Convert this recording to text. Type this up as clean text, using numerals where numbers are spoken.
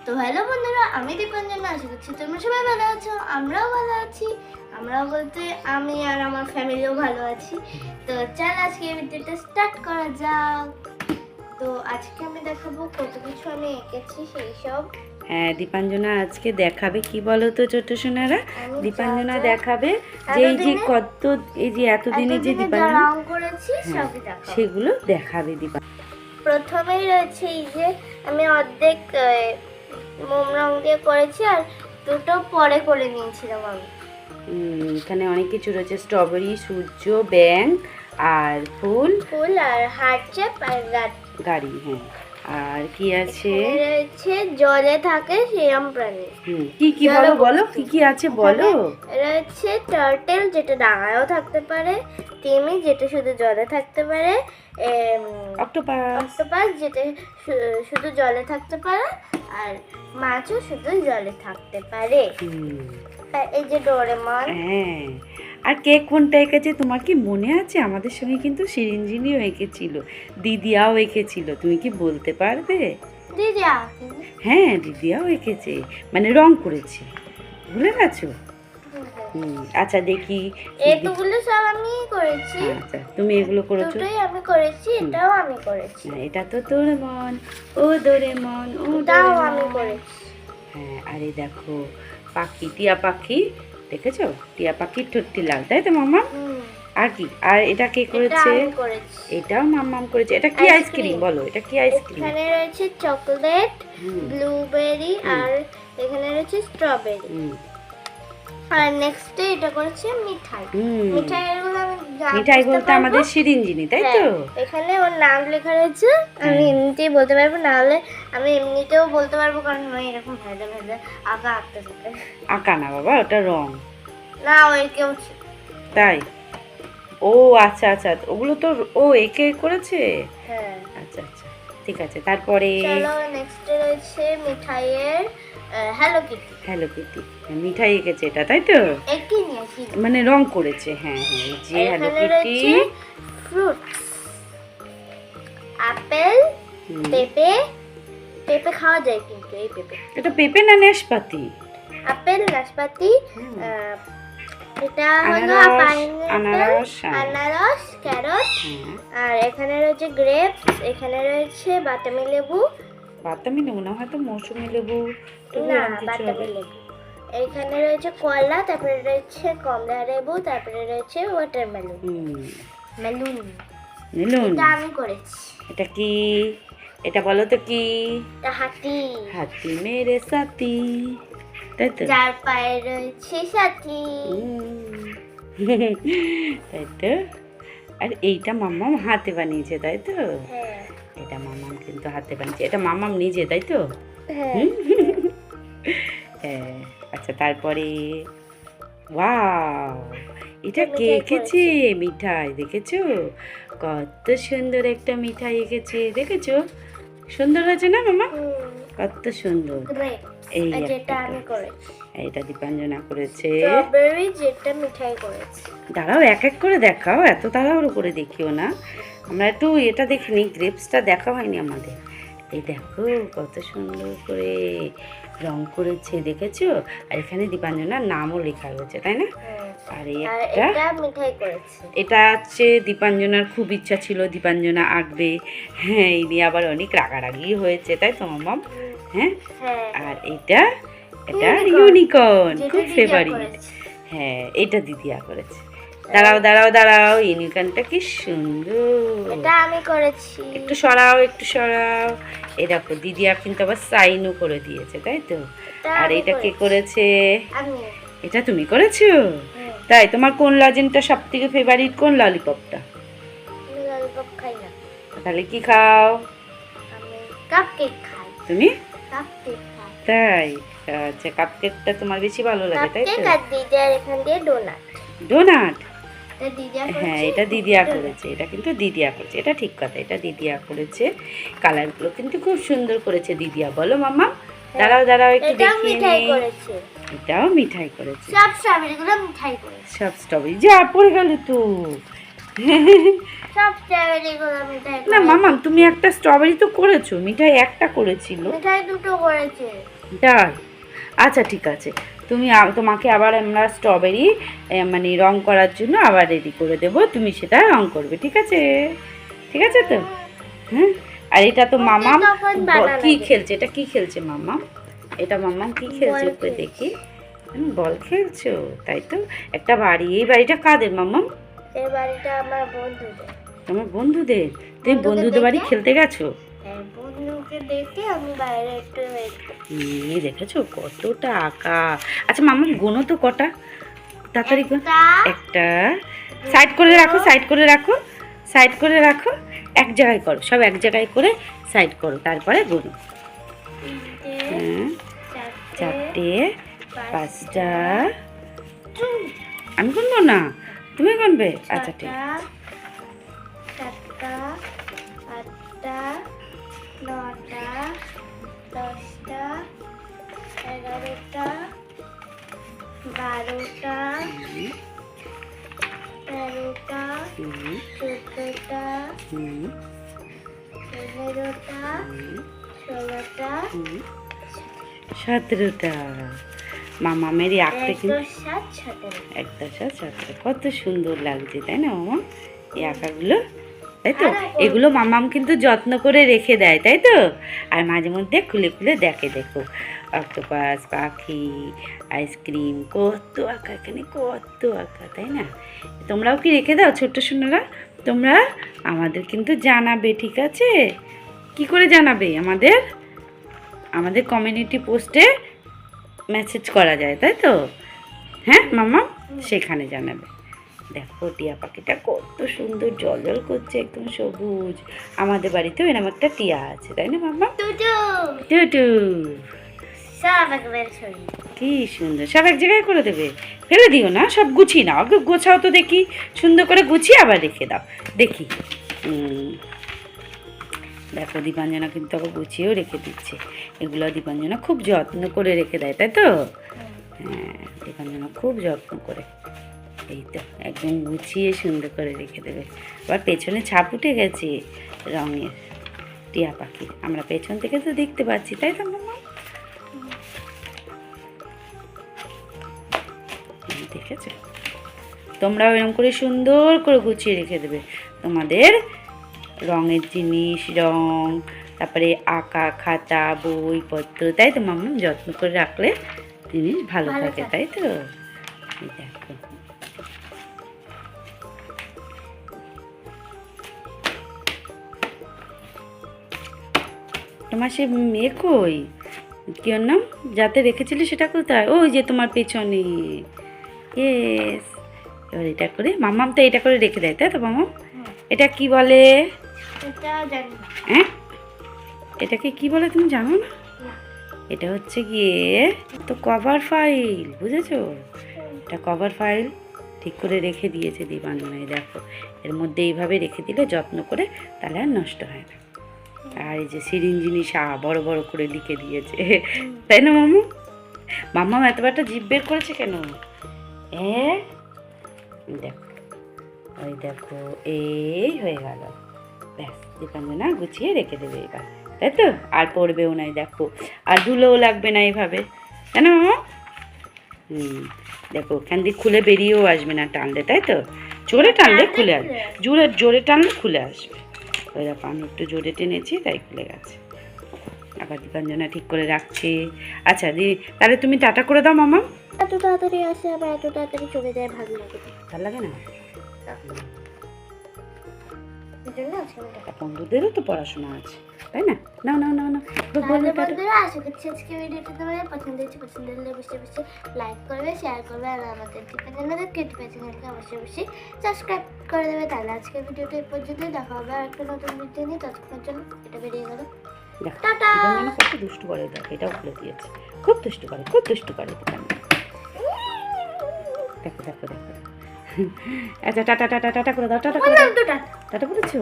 তো হ্যালো বন্ধুরা, আমি দীপাঞ্জনা। আশা করছি তোমরা সবাই ভালো আছো, আমরাও ভালো আছি। আমরাও বলতে আমি আর আমার ফ্যামিলিও ভালো আছি। তো চল আজকে এই ভিডিওটা স্টার্ট করা যাক। তো আজকে আমি দেখাবো কত কিছু আমি এঁকেছি সেই সব। হ্যাঁ, দীপাঞ্জনা আজকে দেখাবে কি বলো তো ছোট সোনারা। দীপাঞ্জনা দেখাবে যে এই যে এতদিনে যে দীপাঞ্জনা রং করেছি সবই দেখাবো, সেগুলো দেখাবে দীপাঞ্জনা। প্রথমেই রয়েছে এই যে আমি অর্ধেক মোম রং দিয়ে করেছি আর দুটো পরে করে নিয়েছিলাম আমি। এখানে অনেক কিছু রয়েছে, স্ট্রবেরি, সূর্য, ব্যাঙ আর ফুল আর হার্ট শেপ আর গাড়ি। হ্যাঁ, আর কি আছে? রয়েছে জলে থাকে সেরম প্রাণী। কি কি বলো বলো, কি কি আছে বলো। রয়েছে টার্টেল, যেটা ডাঙায়ও থাকতে পারে, তিমি যেটা শুধু জলে থাকতে পারে, অক্টোপাস যেটা শুধু জলে থাকতে পারে, আর মাছও শুধু জলে থাকতে পারে। এই যে ডোরেমন। হ্যাঁ, আর কে কোনটা এঁকেছে তোমার কি মনে আছে? আমাদের সঙ্গে কিন্তু সিরিঞ্জিনিও এঁকেছিল, দিদিয়াও এঁকেছিল, তুমি কি বলতে পারবে? দিদিয়া? হ্যাঁ, দিদিয়াও এঁকেছে, মানে রং করেছে, ভুলে গেছো? আচ্ছা দেখি, এগুলো সব আমি করেছি। আচ্ছা, তুমি এগুলো করেছো? দুটোই আমি করেছি, এটাও আমি করেছি। এটা তো ডোরেমন, ও ডোরেমন, ও এটাও আমি করেছি। হ্যাঁ, আরে দেখো পাখি, টিয়া পাখি, দেখেছো? টিয়া পাখির ঠোঁটটি লাল, তাই তো মামা? আর কি? আর এটা কে করেছে? এটাও মাম্মাম করেছে। এটা কি আইসক্রিম বলো, এটা কি আইসক্রিম? এখানে রয়েছে চকলেট, ব্লুবেরি, আর এখানে রয়েছে স্ট্রবেরি। আর নেক্সট এটা করেছে মিঠাই। মিঠাইগুলো আমি মিঠাই বলতে আমাদের সিরিঞ্জিনি, তাই তো? এখানে ওর নাম লেখা রয়েছে, আমি এমনিতেই বলতে পারবো, না হলে আমি এমনিতেও বলতে পারবো, কারণ আমি এরকম ভেজা ভেজা আঁকা আঁকতে থাকে। আঁকা না বাবা, ওটা রং। না, ওই কেউ তাই? ও আচ্ছা আচ্ছা, ওগুলো তো ও একে করেছে। হ্যাঁ, আচ্ছা আচ্ছা, ঠিক আছে। তারপরে চলো নেক্সট রয়েছে মিঠাইয়ের হ্যালো কিটি। হ্যালো কিটি মিঠাই এঁকেছে এটা, তাই তো? একই নিয়েছি, মানে রং করেছে। হ্যাঁ হ্যাঁ, এই যে হ্যালো কিটি। ফ্রুটস, আপেল, পেঁপে। পেঁপে খাওয়া যায় কিন্তু এই পেঁপে। এটা পেঁপে না নাশপাতি? আপেল, নাশপাতি, এটা হলো আনারস, ক্যারট। আর এখানে রয়েছে গ্রেপস, এখানে রয়েছে বাতাবি লেবু। বাতাবি লেবু না, হয়তো মৌসুমী লেবু। না, বাতাবি লেবু। এখানে রয়েছে কলা, তারপরে রয়েছে কমলা লেবু, তারপরে রয়েছে ওয়াটারমেলন। মেলুন। এটা আমি করেছি। এটা কি? এটা বলো তো কি? এটা হাতি। হাতি মেরে সাথী, তাই তো? যার পায়ে রয়েছে সাথী। তাই তো? আর এইটা মাম্মাম হাতে বানিয়েছে, তাই তো? হ্যাঁ, এটা মাম্মাম কিন্তু হাতে বানিয়েছে, এটা মাম্মাম নিজে, তাই তো? হ্যাঁ। হ্যাঁ, আচ্ছা তারপরে ওয়াও, এটা কে এঁকেছে? মিঠাই, দেখেছো? কত সুন্দর একটা মিঠাই এঁকেছে, দেখেছো? সুন্দর হয়েছে না মামা? কত সুন্দর। এই যেটা আমি করেছি, এটা দীপাঞ্জনা করেছে। স্ট্রবেরি যেটা মিঠাই করেছে। দাঁড়াও, এক এক করে দেখাও, এত তাড়াহুড়ো করে দেখিও না। আমরা একটু এটা দেখিনি, গ্রেপসটা দেখা হয়নি আমাদের। এই দেখো কত সুন্দর করে রং করেছে, দেখেছো? আর এখানে দীপাঞ্জনার নামও লেখা রয়েছে, তাই না? আর এটা মিঠাই করেছে। এটা হচ্ছে দীপাঞ্জনার খুব ইচ্ছা ছিল দীপাঞ্জনা আঁকবে। হ্যাঁ, এই নিয়ে আবার অনেক রাগারাগি হয়েছে, তাই তো মাম্মাম? হ্যাঁ, আর এটা ইউনিকর্ন, খুব ফেভারিট। হ্যাঁ, এটা দিদিয়া করেছে। দাঁড়াও দাঁড়াও দাঁড়াও, ইউনিকর্নটা কি সুন্দর। এটা আমি করেছি। একটু সরাও, একটু সরাও। এই দেখো দিদিয়া কিন্তু আবার সাইনও করে দিয়েছে, তাই তো? আর এটা কে করেছে? আমি। এটা তুমি করেছো? তাই? তোমার কোন লজেনটা সব থেকে ফেভারিট, কোন ললিপপটা? আমি ললিপপ খাই না। তাহলে কি খাও? আমি কাপকেক খাই। তুমি? কাপকেক খাই। তাই? আচ্ছা, কাপকেকটা তোমার বেশি ভালো লাগে, তাই তো? কাপকেক আর দিদিয়ার এখান দিয়ে ডোনাট। ডোনাট? হ্যাঁ, এটা দিদিয়া করেছে, এটা কিন্তু দিদিয়া করেছে, এটা ঠিক কথা, এটা দিদিয়া করেছে। কালারগুলো কিন্তু খুব সুন্দর করেছে দিদিয়া, বলো মাম্মা? দাঁড়াও দাঁড়াও, একটু দেখিয়ে নিই। এটাও মিঠাই করেছে। সব স্ট্রবেরিগুলো মিঠাই করেছে। সব স্ট্রবেরি যা পড়ে গেল তো। সব স্ট্রবেরি গুলো মিঠাই না মামাম, তুমি একটা স্ট্রবেরি তো করেছো, মিঠাই একটা করেছিল। মিঠাই দুটো করেছে। তাই? আচ্ছা ঠিক আছে, তোমাকে আবার আমরা স্ট্রবেরি মানে রং করার জন্য আবার রেডি করে দেবো, তুমি সেটা রং করবে, ঠিক আছে? ঠিক আছে তো? হ্যাঁ। আর এটা তো মামাম কি খেলছে, এটা কি খেলছে মামাম? এটা মামাম কি খেলছে ওকে দেখি। বল খেলছো, তাই তো? একটা বাড়ি, এই বাড়িটা কাদের মামাম? এই বাড়িটা আমার বন্ধুদের। তোমার বন্ধুদের? তুমি বন্ধুদের বাড়ি খেলতে গেছো? বন্ধুকে দেখে আমি বাইরে একটু দেখেছো কতটা আঁকা। আচ্ছা মামাম গোনো তো কটা, তাড়াতাড়ি গোনো। একটা, সাইড করে রাখো, সাইড করে রাখো, সাইড করে রাখো, এক জায়গায় করো, সব এক জায়গায় করে সাইড করো, তারপরে গোনো। চারটে, পাঁচটা, আমি গুনবো না, তুমি গুনবে? আচ্ছা ঠিক আছে। 7টা, 8টা, 9টা, 10টা, 11টা, 12টা, 13টা, 14টা, 15টা, 16টা, 17টা। মামামের আঁকতে কিন্তু 1 2 7 17 কত সুন্দর লাগছে, তাই না মামা এই আঁকাগুলো? তাই তো, এগুলো মামাম কিন্তু যত্ন করে রেখে দেয়, তাই তো? আর মাঝে মধ্যে খুলে খুলে দেখে, দেখো অক্টোপাস, পাখি, আইসক্রিম, কত আঁকা এখানে, কত আঁকা, তাই না? তোমরাও কি রেখে দাও ছোট্ট সোনারা? তোমরা আমাদের কিন্তু জানাবে, ঠিক আছে? কি করে জানাবে? আমাদের কমিউনিটি পোস্টে মেসেজ করা যায়, তাই তো? হ্যাঁ মামা, সেখানে জানাবে। দেখো টিয়া পাখিটা কত সুন্দর জল জল করছে, একদম সবুজ। আমাদের বাড়িতেও এরকম একটা টিয়া আছে, তাই না মামা? টুটু কি সুন্দর, সব এক জায়গায় করে দেবে, ফেলে দিও না, সব গুছিয়ে নাও, আগে গোছাও তো দেখি, সুন্দর করে গুছিয়ে আবার রেখে দাও দেখি। দেখো দীপাঞ্জনা কিন্তু আবার গুছিয়েও রেখে দিচ্ছে, এগুলো দীপাঞ্জনা খুব যত্ন করে রেখে দেয়, তাই তো? হ্যাঁ, দীপাঞ্জনা খুব যত্ন করে, এই তো একদম গুছিয়ে সুন্দর করে রেখে দেবে। আবার পেছনে ছাপ উঠে গেছে রঙের টিয়া পাখির, আমরা পেছন থেকে তো দেখতে পাচ্ছি, তাই তো মামা? দেখেছো? তোমরাও এরকম করে সুন্দর করে গুছিয়ে রেখে দেবে তোমাদের রঙের জিনিস, রং, তারপরে আঁকা খাতা, বইপত্র, তাই তো মামা? যত্ন করে রাখলে জিনিস ভালো থাকে, তাই তো? দেখো তোমার সে মেয়ে কই, কি ওর নাম, যাতে রেখেছিলে সেটা কোথায়? ওই যে তোমার পেছনে। ইয়েস, এবার এটা করে মামাম তো এটা করে রেখে দেয়, তাই তো মামাম? এটা কি বলে? হ্যাঁ, এটাকে কি বলে তুমি জানো না? এটা হচ্ছে গিয়ে তো কভার ফাইল, বুঝেছো? এটা কভার ফাইল ঠিক করে রেখে দিয়েছে দীপাঞ্জনায়, দেখো এর মধ্যে এইভাবে রেখে দিলে যত্ন করে, তাহলে আর নষ্ট হয় না। আর এই যে সিরিঞ্জিনি বড় বড় করে লিখে দিয়েছে, তাই না মামু? মাম্মা এতবারটা জিভ বের করেছে কেন? দেখো, ওই দেখো, এই হয়ে গেল, ব্যাস দীপাঞ্জনা গুছিয়ে রেখে দেবে এবার, তাই তো? আর পড়বেও নাই, দেখো আর ধুলোও লাগবে না এইভাবে, তাই না মামা? দেখো ওখান দিয়ে খুলে বেরিয়েও আসবে না টানলে, তাই তো? জোরে টানলে খুলে আসবে, জোরে টানলে খুলে আসবে। ওই দেখো আমি একটু জোরে টেনেছি তাই খুলে গেছে। আবার দীপাঞ্জনা ঠিক করে রাখছে। আচ্ছা তাহলে তুমি টাটা করে দাও মামা। এত তাড়াতাড়ি আসে আবার এত তাড়াতাড়ি চলে যায়, ভালো লাগে? ভালো লাগে না? বন্ধুদেরও তো পড়াশোনা আছে, তাই না? না না না না বন্ধুরা, আশা করছি আজকে ভিডিওটা তোমাদের পছন্দ হয়েছে। পছন্দ হলে অবশ্যই অবশ্যই লাইক করবে, শেয়ার করবে, আর আমাদের দীপাঞ্জনাদের কিউটি চ্যানেলকে অবশ্যই অবশ্যই সাবস্ক্রাইব করে দেবে। তাহলে আজকের ভিডিওটা এই পর্যন্তই, দেখা হবে আর একটা নতুন ভিডিও নিয়ে। ততক্ষণের জন্য এটা বেরিয়ে গেল, টাটা। কত দুষ্টু করে, দেখ এটাও খুলে দিয়েছে, খুব দুষ্টু করে, খুব দুষ্টু করে। দেখো দেখো দেখো, আচ্ছা টাটা টাটা টাটা করে দাও, টাটা করে দাও, টাটা করেছো?